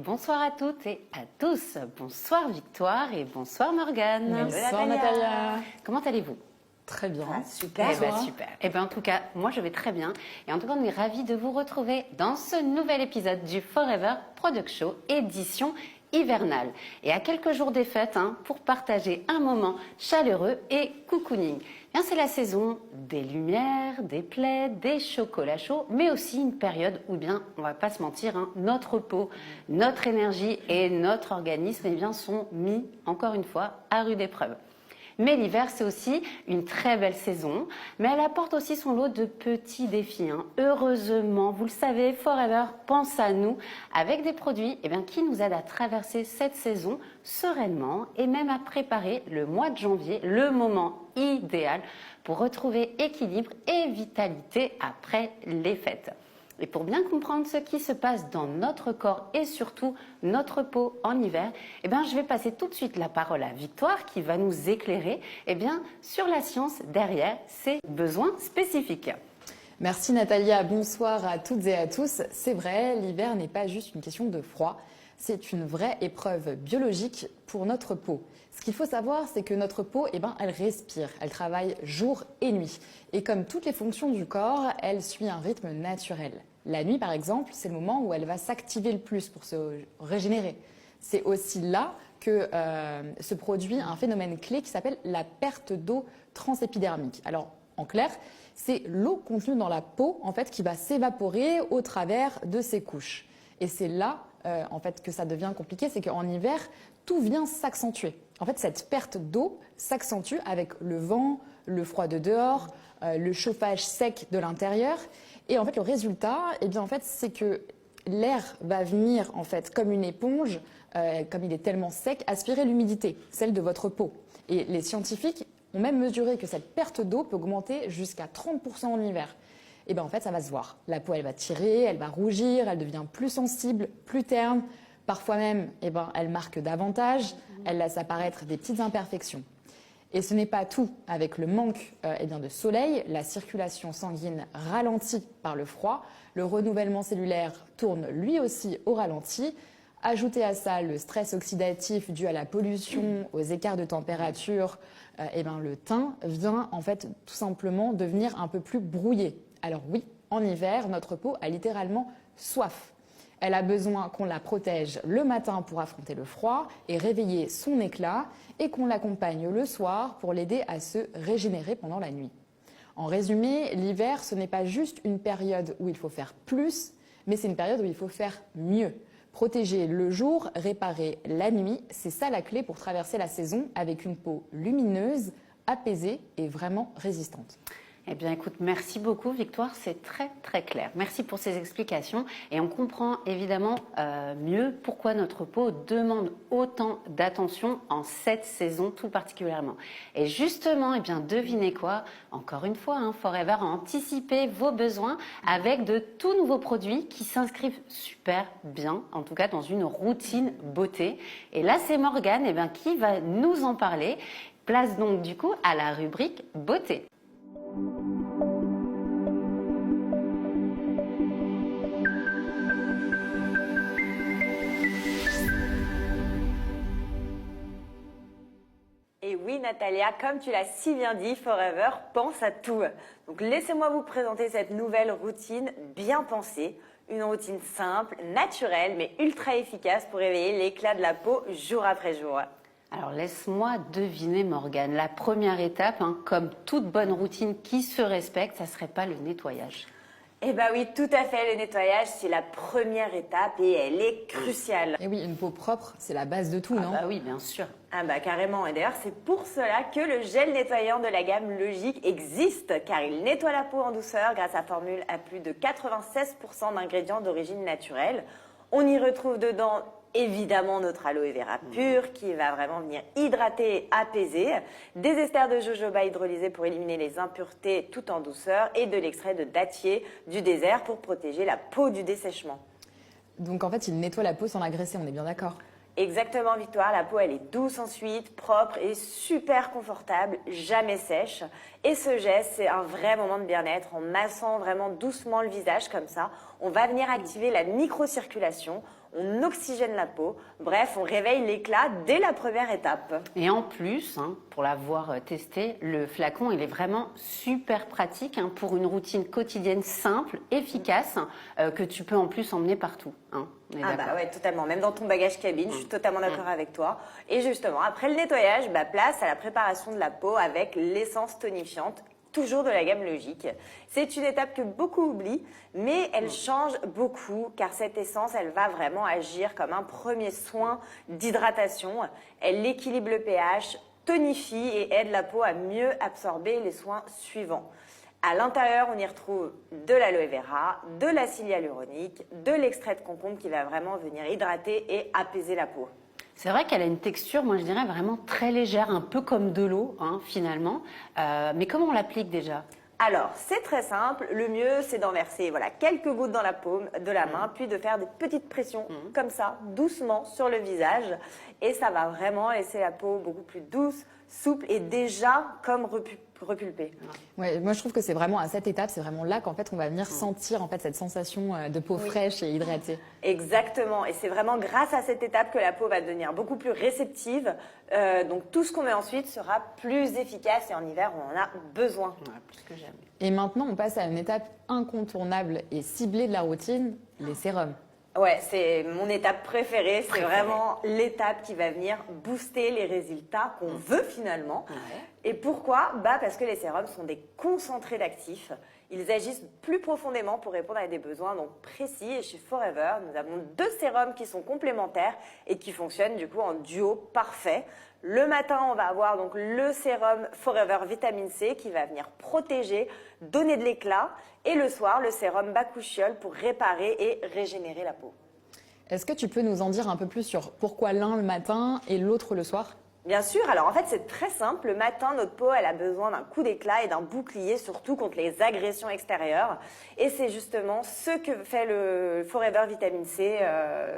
bonsoir à toutes et à tous. Bonsoir Victoire et bonsoir Morgane. Bonsoir Natalia. Comment allez-vous? Très bien. Super. Super. En tout cas, moi je vais très bien. Et en tout cas, on est ravis de vous retrouver dans ce nouvel épisode du Forever Product Show, édition hivernale. Et à quelques jours des fêtes, pour partager un moment chaleureux et cocooning. C'est la saison des lumières, des plaids, des chocolats chauds, mais aussi une période où, on va pas se mentir, notre peau, notre énergie et notre organisme sont mis, encore une fois, à rude épreuve. Mais l'hiver, c'est aussi une très belle saison, mais elle apporte aussi son lot de petits défis. Heureusement, vous le savez, Forever pense à nous avec des produits qui nous aident à traverser cette saison sereinement et même à préparer le mois de janvier, le moment idéal pour retrouver équilibre et vitalité après les fêtes. Et pour bien comprendre ce qui se passe dans notre corps et surtout notre peau en hiver, je vais passer tout de suite la parole à Victoire qui va nous éclairer sur la science derrière ces besoins spécifiques. Merci Natalia, bonsoir à toutes et à tous. C'est vrai, l'hiver n'est pas juste une question de froid, c'est une vraie épreuve biologique pour notre peau. Ce qu'il faut savoir, c'est que notre peau, elle respire, elle travaille jour et nuit. Et comme toutes les fonctions du corps, elle suit un rythme naturel. La nuit, par exemple, c'est le moment où elle va s'activer le plus pour se régénérer. C'est aussi là que se produit un phénomène clé qui s'appelle la perte d'eau transépidermique. Alors, en clair, c'est l'eau contenue dans la peau qui va s'évaporer au travers de ses couches. Et c'est là que ça devient compliqué, c'est qu'en hiver, tout vient s'accentuer. Cette perte d'eau s'accentue avec le vent, le froid de dehors, le chauffage sec de l'intérieur. Et le résultat, c'est que l'air va venir comme une éponge, comme il est tellement sec, aspirer l'humidité, celle de votre peau. Et les scientifiques ont même mesuré que cette perte d'eau peut augmenter jusqu'à 30% en hiver. Et ça va se voir. La peau, elle va tirer, elle va rougir, elle devient plus sensible, plus terne. Parfois même, elle marque davantage, elle laisse apparaître des petites imperfections. Et ce n'est pas tout. Avec le manque de soleil, la circulation sanguine ralentit par le froid, le renouvellement cellulaire tourne lui aussi au ralenti. Ajoutez à ça le stress oxydatif dû à la pollution, aux écarts de température, le teint vient tout simplement devenir un peu plus brouillé. Alors oui, en hiver, notre peau a littéralement soif. Elle a besoin qu'on la protège le matin pour affronter le froid et réveiller son éclat et qu'on l'accompagne le soir pour l'aider à se régénérer pendant la nuit. En résumé, l'hiver, ce n'est pas juste une période où il faut faire plus, mais c'est une période où il faut faire mieux. Protéger le jour, réparer la nuit, c'est ça la clé pour traverser la saison avec une peau lumineuse, apaisée et vraiment résistante. Écoute, merci beaucoup Victoire, c'est très très clair. Merci pour ces explications et on comprend évidemment mieux pourquoi notre peau demande autant d'attention en cette saison tout particulièrement. Et justement, devinez quoi? Encore une fois, Forever a anticipé vos besoins avec de tout nouveaux produits qui s'inscrivent super bien, en tout cas dans une routine beauté. Et là, c'est Morgane qui va nous en parler. Place donc du coup à la rubrique beauté. Et oui Natalia, comme tu l'as si bien dit, Forever pense à tout. Donc laissez-moi vous présenter cette nouvelle routine bien pensée. Une routine simple, naturelle, mais ultra efficace pour réveiller l'éclat de la peau jour après jour. Alors laisse-moi deviner Morgane, la première étape, comme toute bonne routine qui se respecte, ça serait pas le nettoyage? Oui, tout à fait, le nettoyage c'est la première étape et elle est cruciale. Et oui, une peau propre, c'est la base de tout, non? Oui, bien sûr. Carrément, et d'ailleurs c'est pour cela que le gel nettoyant de la gamme Logique existe, car il nettoie la peau en douceur grâce à formule à plus de 96% d'ingrédients d'origine naturelle. On y retrouve dedans évidemment notre aloe vera pur qui va vraiment venir hydrater et apaiser, des esters de jojoba hydrolysés pour éliminer les impuretés tout en douceur et de l'extrait de dattier du désert pour protéger la peau du dessèchement. Donc il nettoie la peau sans l'agresser, on est bien d'accord? Exactement Victoire, la peau elle est douce ensuite, propre et super confortable, jamais sèche. Et ce geste c'est un vrai moment de bien-être, en massant vraiment doucement le visage comme ça, on va venir activer la microcirculation, on oxygène la peau. Bref, on réveille l'éclat dès la première étape. Et en plus, pour l'avoir testé, le flacon, il est vraiment super pratique pour une routine quotidienne simple, efficace, que tu peux en plus emmener partout. On est Ah d'accord. bah ouais, totalement. Même dans ton bagage cabine, je suis totalement d'accord avec toi. Et justement, après le nettoyage, place à la préparation de la peau avec l'essence tonifiante, toujours de la gamme Logique. C'est une étape que beaucoup oublient, mais elle change beaucoup car cette essence, elle va vraiment agir comme un premier soin d'hydratation. Elle équilibre le pH, tonifie et aide la peau à mieux absorber les soins suivants. À l'intérieur, on y retrouve de l'aloe vera, de l'acide hyaluronique, de l'extrait de concombre qui va vraiment venir hydrater et apaiser la peau. C'est vrai qu'elle a une texture, moi je dirais, vraiment très légère, un peu comme de l'eau, finalement. Mais comment on l'applique déjà? Alors, c'est très simple. Le mieux, c'est d'en verser quelques gouttes dans la paume de la main, puis de faire des petites pressions comme ça, doucement sur le visage. Et ça va vraiment laisser la peau beaucoup plus douce, souple et déjà comme repulpée. Ouais, moi je trouve que c'est vraiment à cette étape, c'est vraiment là qu'en fait on va venir sentir en fait cette sensation de peau fraîche et hydratée. Exactement, et c'est vraiment grâce à cette étape que la peau va devenir beaucoup plus réceptive. Donc tout ce qu'on met ensuite sera plus efficace et en hiver on en a besoin. Ouais, plus que jamais. Et maintenant on passe à une étape incontournable et ciblée de la routine, les sérums. Ouais, c'est mon étape préférée. C'est vraiment l'étape qui va venir booster les résultats qu'on veut finalement. Et pourquoi? Parce que les sérums sont des concentrés d'actifs. Ils agissent plus profondément pour répondre à des besoins donc précis. Et chez Forever, nous avons 2 sérums qui sont complémentaires et qui fonctionnent du coup en duo parfait. Le matin, on va avoir donc le sérum Forever Vitamine C qui va venir protéger, donner de l'éclat. Et le soir, le sérum Bakuchiol pour réparer et régénérer la peau. Est-ce que tu peux nous en dire un peu plus sur pourquoi l'un le matin et l'autre le soir? Bien sûr, alors en fait c'est très simple. Le matin, notre peau elle a besoin d'un coup d'éclat et d'un bouclier, surtout contre les agressions extérieures. Et c'est justement ce que fait le Forever Vitamine C,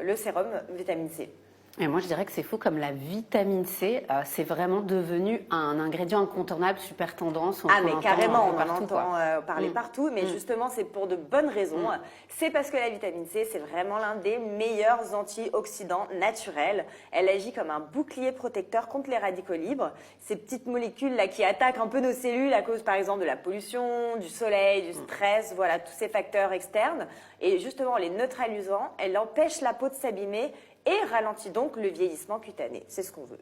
le sérum Vitamine C. Et moi, je dirais que c'est fou comme la vitamine C, c'est vraiment devenu un ingrédient incontournable, super tendance. Ah mais carrément, on en partout, entend parler partout, mais justement c'est pour de bonnes raisons. C'est parce que la vitamine C, c'est vraiment l'un des meilleurs antioxydants naturels. Elle agit comme un bouclier protecteur contre les radicaux libres. Ces petites molécules là qui attaquent un peu nos cellules à cause par exemple de la pollution, du soleil, du stress, voilà tous ces facteurs externes. Et justement, en les neutralisant, elle empêche la peau de s'abîmer et ralentit donc le vieillissement cutané. C'est ce qu'on veut.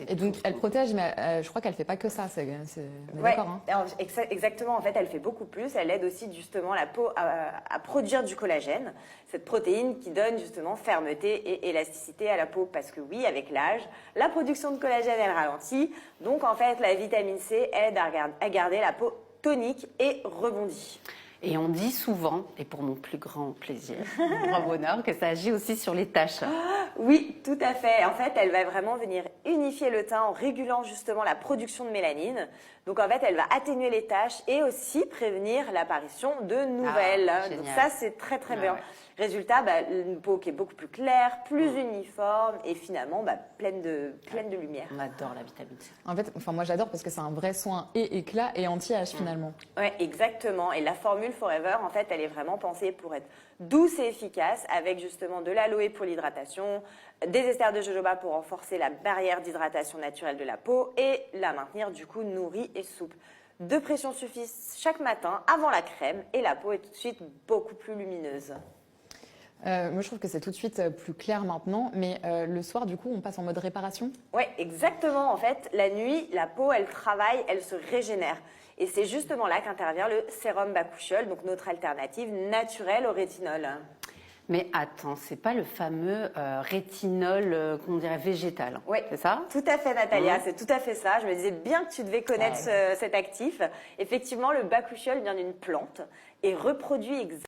Et donc elle protège, mais je crois qu'elle fait pas que ça. On est Ouais, d'accord, exactement. En fait, elle fait beaucoup plus. Elle aide aussi justement la peau à produire du collagène, cette protéine qui donne justement fermeté et élasticité à la peau. Parce que oui, avec l'âge, la production de collagène, elle ralentit. Donc en fait, la vitamine C aide à garder la peau tonique et rebondie. Et on dit souvent, et pour mon plus grand plaisir, mon grand bonheur, que ça agit aussi sur les taches. Oui, tout à fait. En fait, elle va vraiment venir unifier le teint en régulant justement la production de mélanine. Donc en fait, elle va atténuer les taches et aussi prévenir l'apparition de nouvelles. Donc ça, c'est très très bien. Ouais. Résultat, une peau qui est beaucoup plus claire, plus uniforme et finalement pleine de lumière. On adore la vitamine C. En fait, moi j'adore parce que c'est un vrai soin et éclat et anti-âge finalement. Ouais, exactement. Et la formule Forever, en fait, elle est vraiment pensée pour être douce et efficace avec justement de l'aloe pour l'hydratation, des esters de jojoba pour renforcer la barrière d'hydratation naturelle de la peau et la maintenir du coup nourrie et souple. 2 pressions suffisent chaque matin avant la crème et la peau est tout de suite beaucoup plus lumineuse. Moi, je trouve que c'est tout de suite plus clair maintenant, mais le soir, du coup, on passe en mode réparation. Oui, exactement. En fait, la nuit, la peau, elle travaille, elle se régénère. Et c'est justement là qu'intervient le sérum Bakuchiol, donc notre alternative naturelle au rétinol. Mais attends, c'est pas le fameux rétinol qu'on dirait végétal, Oui, c'est ça? Tout à fait, Natalia, c'est tout à fait ça. Je me disais bien que tu devais connaître cet actif. Effectivement, le Bakuchiol vient d'une plante et reproduit exactement